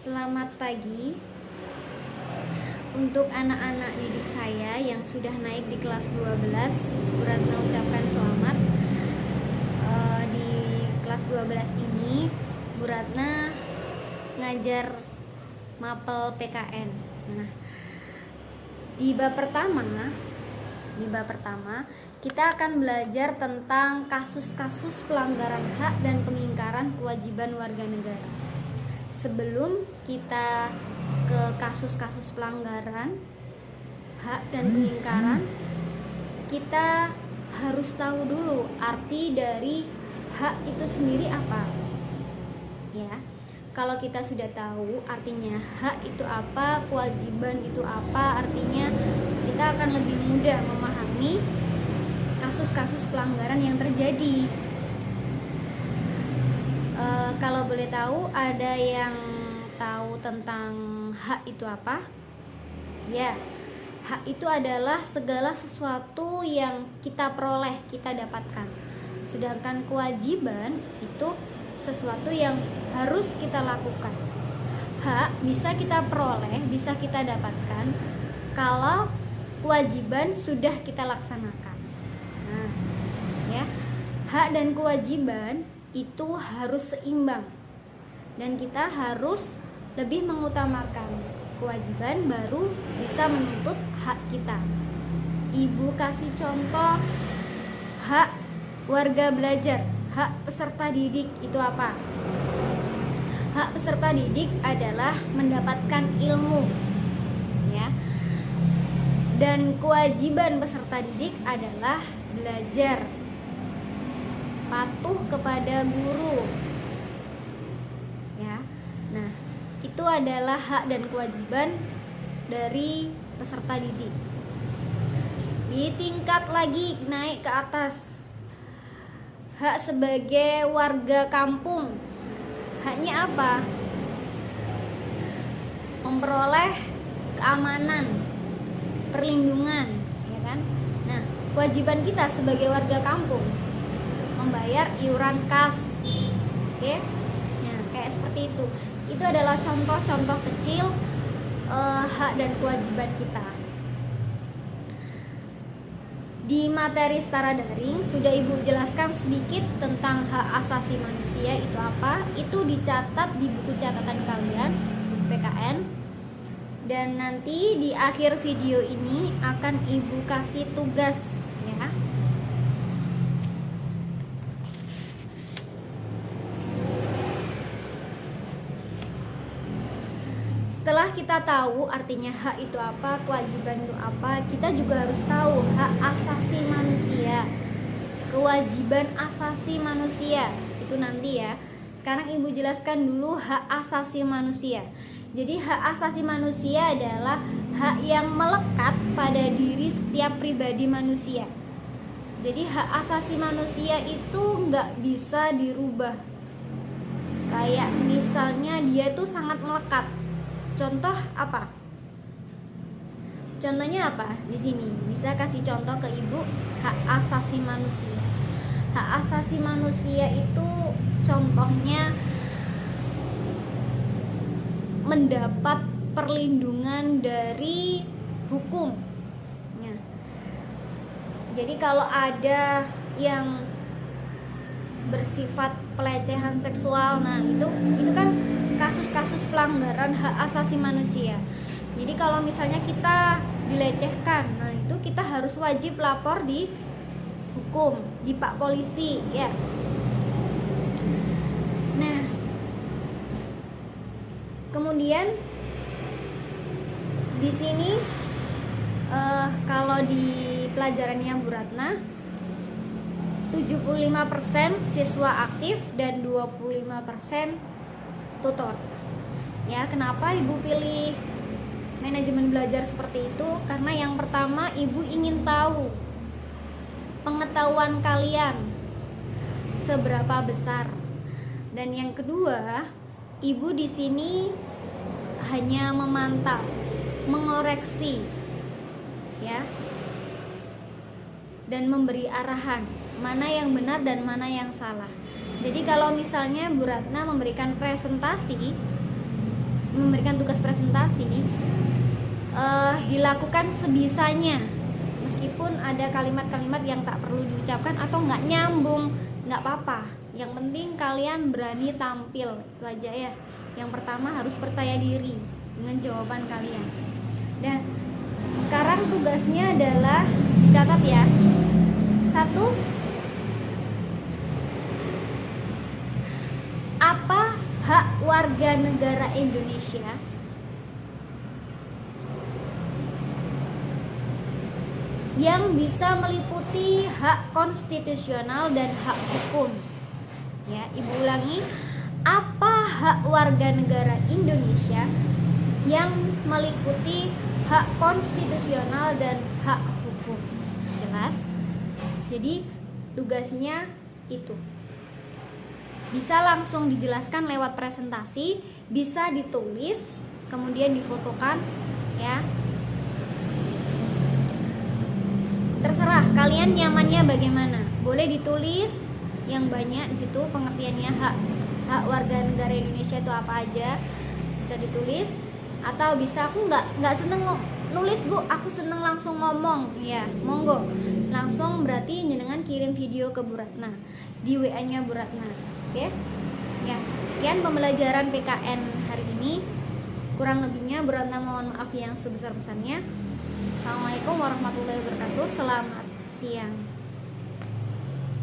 Selamat pagi untuk anak-anak didik saya yang sudah naik di kelas 12. Bu Ratna ucapkan selamat. Di kelas 12 ini Bu Ratna ngajar mapel PKN. Nah, di bab pertama kita akan belajar tentang kasus-kasus pelanggaran hak dan pengingkaran kewajiban warga negara. Sebelum kita ke kasus-kasus pelanggaran hak dan pengingkaran, kita harus tahu dulu arti dari hak itu sendiri apa. Ya, kalau kita sudah tahu artinya hak itu apa, kewajiban itu apa, artinya kita akan lebih mudah memahami kasus-kasus pelanggaran yang terjadi. Kalau boleh tahu, ada yang tahu tentang hak itu apa? Ya, hak itu adalah segala sesuatu yang kita peroleh, kita dapatkan. Sedangkan kewajiban itu sesuatu yang harus kita lakukan. Hak bisa kita peroleh, bisa kita dapatkan kalau kewajiban sudah kita laksanakan. Nah, ya, hak dan kewajiban itu harus seimbang, dan kita harus lebih mengutamakan kewajiban baru bisa menuntut hak kita. Ibu kasih contoh hak warga belajar, hak peserta didik itu apa? Hak peserta didik adalah mendapatkan ilmu, ya. Dan kewajiban peserta didik adalah belajar, patuh kepada guru, ya. Nah, itu adalah hak dan kewajiban dari peserta didik. Di tingkat lagi naik ke atas, hak sebagai warga kampung. Haknya apa? Memperoleh keamanan, perlindungan, ya kan? Nah, kewajiban kita sebagai warga kampung membayar iuran kas. Oke? Nah, kayak seperti itu. Itu adalah contoh-contoh kecil hak dan kewajiban kita. Di materi setara daring sudah Ibu jelaskan sedikit tentang hak asasi manusia itu apa. Itu dicatat di buku catatan kalian, buku PKN. Dan nanti di akhir video ini akan Ibu kasih tugas, ya. Setelah kita tahu artinya hak itu apa, kewajiban itu apa, kita juga harus tahu hak asasi manusia, kewajiban asasi manusia itu nanti, ya. Sekarang Ibu jelaskan dulu hak asasi manusia. Jadi hak asasi manusia adalah hak yang melekat pada diri setiap pribadi manusia. Jadi hak asasi manusia itu nggak bisa dirubah. Kayak misalnya dia tuh sangat melekat. Contoh apa? Contohnya apa? Di sini bisa kasih contoh ke Ibu hak asasi manusia. Hak asasi manusia itu contohnya mendapat perlindungan dari hukum. Ya. Jadi kalau ada yang bersifat pelecehan seksual, nah itu kan kasus-kasus pelanggaran hak asasi manusia. Jadi kalau misalnya kita dilecehkan, nah itu kita harus wajib lapor di hukum, di Pak Polisi, ya. Nah, kemudian di sini kalau di pelajarannya Bu Ratna 75% siswa aktif dan 25% tutor. Ya, kenapa Ibu pilih manajemen belajar seperti itu? Karena yang pertama, Ibu ingin tahu pengetahuan kalian seberapa besar. Dan yang kedua, Ibu di sini hanya memantau, mengoreksi, ya. Dan memberi arahan mana yang benar dan mana yang salah. Jadi kalau misalnya Bu Ratna memberikan presentasi, memberikan tugas presentasi dilakukan sebisanya, meskipun ada kalimat-kalimat yang tak perlu diucapkan atau nggak nyambung, nggak apa-apa. Yang penting kalian berani tampil, itu aja ya. Yang pertama harus percaya diri dengan jawaban kalian. Dan sekarang tugasnya adalah dicatat ya. 1, apa hak warga negara Indonesia yang bisa meliputi hak konstitusional dan hak hukum? Ya, Ibu ulangi, apa hak warga negara Indonesia yang meliputi hak konstitusional dan hak hukum? Jelas? Jadi tugasnya itu bisa langsung dijelaskan lewat presentasi, bisa ditulis, kemudian difotokan ya. Terserah kalian nyamannya bagaimana. Boleh ditulis yang banyak di situ pengertiannya hak warga negara Indonesia itu apa aja. Bisa ditulis, atau bisa aku nggak seneng nulis Bu, aku seneng langsung ngomong. Ya, monggo. Langsung berarti jenengan kirim video ke Bu Ratna di WA-nya Bu Ratna. Oke? Ya, sekian pembelajaran PKN hari ini. Kurang lebihnya Bu Ratna mohon maaf yang sebesar-besarnya. Assalamualaikum warahmatullahi wabarakatuh. Selamat siang.